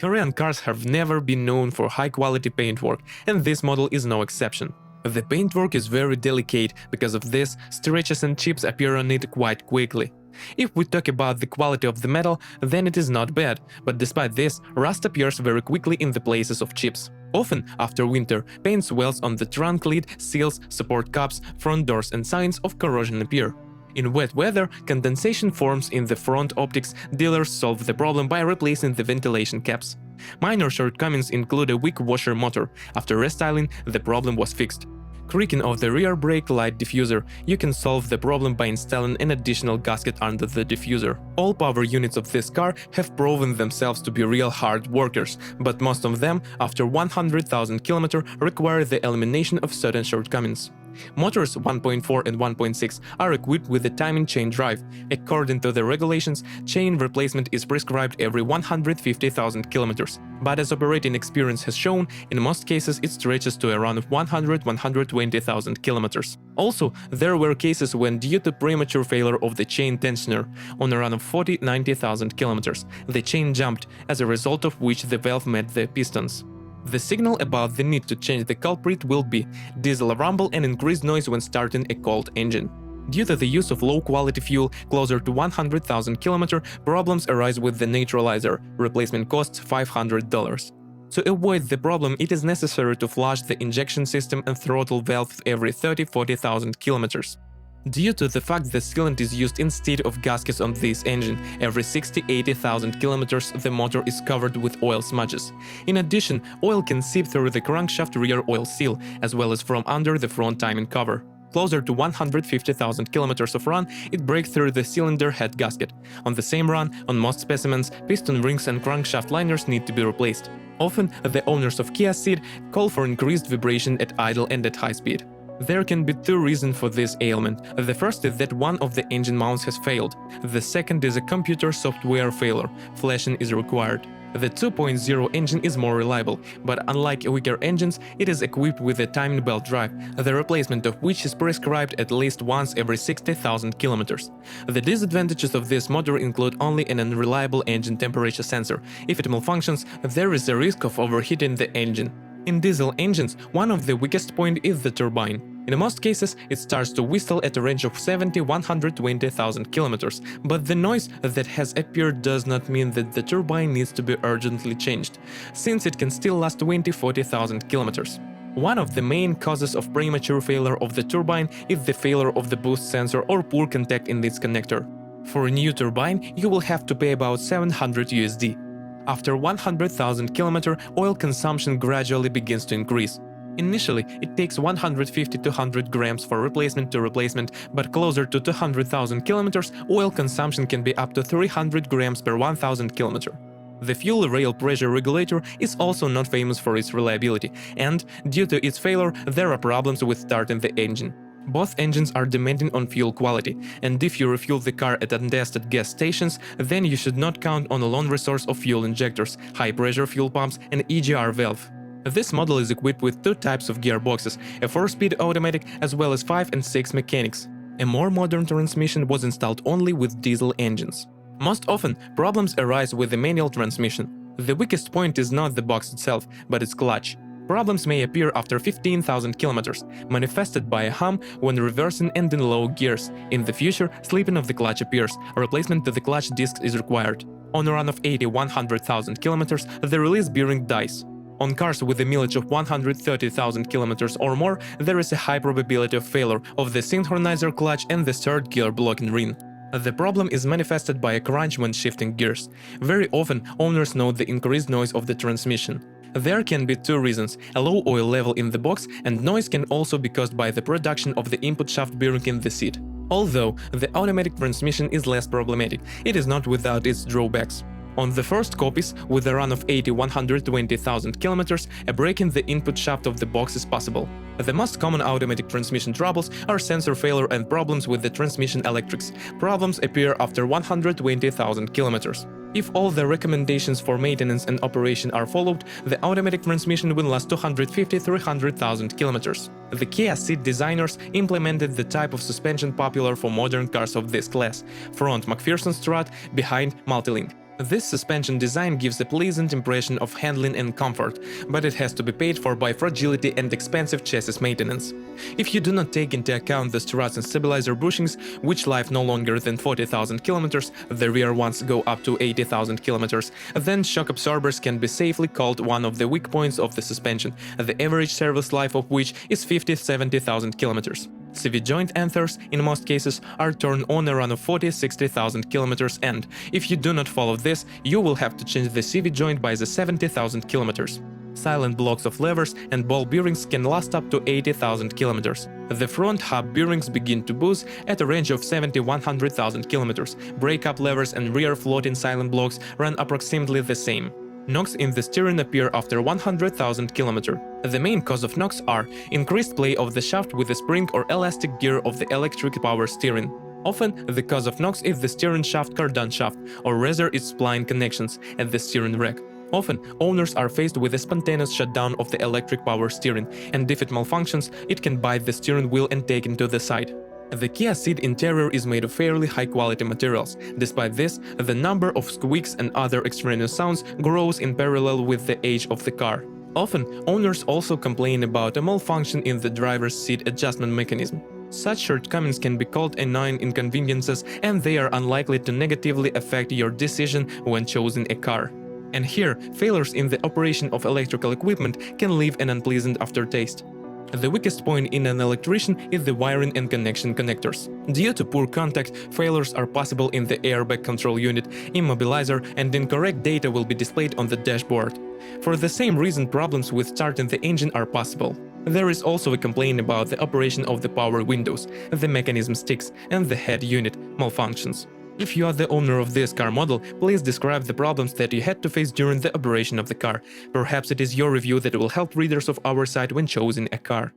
Korean cars have never been known for high-quality paintwork, and this model is no exception. The paintwork is very delicate, because of this, scratches and chips appear on it quite quickly. If we talk about the quality of the metal, then it is not bad, but despite this, rust appears very quickly in the places of chips. Often, after winter, paint swells on the trunk lid, seals, support cups, front doors, and signs of corrosion appear. In wet weather, condensation forms in the front optics. Dealers solve the problem by replacing the ventilation caps. Minor shortcomings include a weak washer motor. After restyling, the problem was fixed. Creaking of the rear brake light diffuser. You can solve the problem by installing an additional gasket under the diffuser. All power units of this car have proven themselves to be real hard workers, but most of them, after 100,000 km, require the elimination of certain shortcomings. Motors 1.4 and 1.6 are equipped with a timing chain drive. According to the regulations, chain replacement is prescribed every 150,000 km. But as operating experience has shown, in most cases it stretches to around 100–120,000 km. Also, there were cases when, due to premature failure of the chain tensioner, on around 40–90,000 km, the chain jumped, as a result of which the valve met the pistons. The signal about the need to change the culprit will be diesel rumble and increased noise when starting a cold engine. Due to the use of low-quality fuel closer to 100,000 km, problems arise with the neutralizer. Replacement costs $500. To avoid the problem, it is necessary to flush the injection system and throttle valve every 30–40,000 km. Due to the fact the sealant is used instead of gaskets on this engine, every 60–80,000 km the motor is covered with oil smudges. In addition, oil can seep through the crankshaft rear oil seal, as well as from under the front timing cover. Closer to 150,000 km of run, it breaks through the cylinder head gasket. On the same run, on most specimens, piston rings and crankshaft liners need to be replaced. Often, the owners of Kia Ceed call for increased vibration at idle and at high speed. There can be two reasons for this ailment. The first is that one of the engine mounts has failed. The second is a computer software failure. Flashing is required. The 2.0 engine is more reliable, but unlike weaker engines, it is equipped with a timing belt drive, the replacement of which is prescribed at least once every 60,000 km. The disadvantages of this motor include only an unreliable engine temperature sensor. If it malfunctions, there is a risk of overheating the engine. In diesel engines, one of the weakest points is the turbine. In most cases, it starts to whistle at a range of 70–120,000 km, but the noise that has appeared does not mean that the turbine needs to be urgently changed, since it can still last 20–40,000 km. One of the main causes of premature failure of the turbine is the failure of the boost sensor or poor contact in its connector. For a new turbine, you will have to pay about $700. After 100,000 km, oil consumption gradually begins to increase. Initially, it takes 150–200 grams for replacement, but closer to 200,000 km, oil consumption can be up to 300 grams per 1,000 km. The fuel rail pressure regulator is also not famous for its reliability, and, due to its failure, there are problems with starting the engine. Both engines are demanding on fuel quality, and if you refuel the car at untested gas stations, then you should not count on a lone resource of fuel injectors, high-pressure fuel pumps, and EGR valve. This model is equipped with two types of gearboxes, a 4-speed automatic as well as 5 and 6 mechanics. A more modern transmission was installed only with diesel engines. Most often, problems arise with the manual transmission. The weakest point is not the box itself, but its clutch. Problems may appear after 15,000 km, manifested by a hum when reversing and in low gears. In the future, slipping of the clutch appears. A replacement to the clutch disc is required. On a run of 80–100,000 km, the release bearing dies. On cars with a mileage of 130,000 km or more, there is a high probability of failure of the synchronizer clutch and the third gear blocking ring. The problem is manifested by a crunch when shifting gears. Very often, owners note the increased noise of the transmission. There can be two reasons: a low oil level in the box, and noise can also be caused by the production of the input shaft bearing in the seat. Although the automatic transmission is less problematic, it is not without its drawbacks. On the first copies, with a run of 80–120,000 km, a break in the input shaft of the box is possible. The most common automatic transmission troubles are sensor failure and problems with the transmission electrics. Problems appear after 120,000 km. If all the recommendations for maintenance and operation are followed, the automatic transmission will last 250–300,000 km. The Kia Ceed designers implemented the type of suspension popular for modern cars of this class: front McPherson strut, behind multilink. This suspension design gives a pleasant impression of handling and comfort, but it has to be paid for by fragility and expensive chassis maintenance. If you do not take into account the struts and stabilizer bushings, which live no longer than 40,000 kilometers, the rear ones go up to 80,000 kilometers, then shock absorbers can be safely called one of the weak points of the suspension, the average service life of which is 50–70,000 kilometers. CV joint anthers, in most cases, are turned on around 40–60,000 kilometers, and if you do not follow this, you will have to change the CV joint by the 70,000 kilometers. Silent blocks of levers and ball bearings can last up to 80,000 kilometers. The front hub bearings begin to boost at a range of 70–100,000 kilometers. Brake-up levers and rear floating silent blocks run approximately the same. Knocks in the steering appear after 100,000 km. The main cause of knocks are increased play of the shaft with the spring or elastic gear of the electric power steering. Often, the cause of knocks is the steering shaft cardan shaft, or rather its spline connections at the steering rack. Often, owners are faced with a spontaneous shutdown of the electric power steering, and if it malfunctions, it can bite the steering wheel and take it to the side. The Kia Ceed interior is made of fairly high-quality materials. Despite this, the number of squeaks and other extraneous sounds grows in parallel with the age of the car. Often, owners also complain about a malfunction in the driver's seat adjustment mechanism. Such shortcomings can be called annoying inconveniences, and they are unlikely to negatively affect your decision when choosing a car. And here, failures in the operation of electrical equipment can leave an unpleasant aftertaste. The weakest point in an electrician is the wiring and connection connectors. Due to poor contact, failures are possible in the airbag control unit, immobilizer, and incorrect data will be displayed on the dashboard. For the same reason, problems with starting the engine are possible. There is also a complaint about the operation of the power windows, the mechanism sticks, and the head unit malfunctions. If you are the owner of this car model, please describe the problems that you had to face during the operation of the car. Perhaps it is your review that will help readers of our site when choosing a car.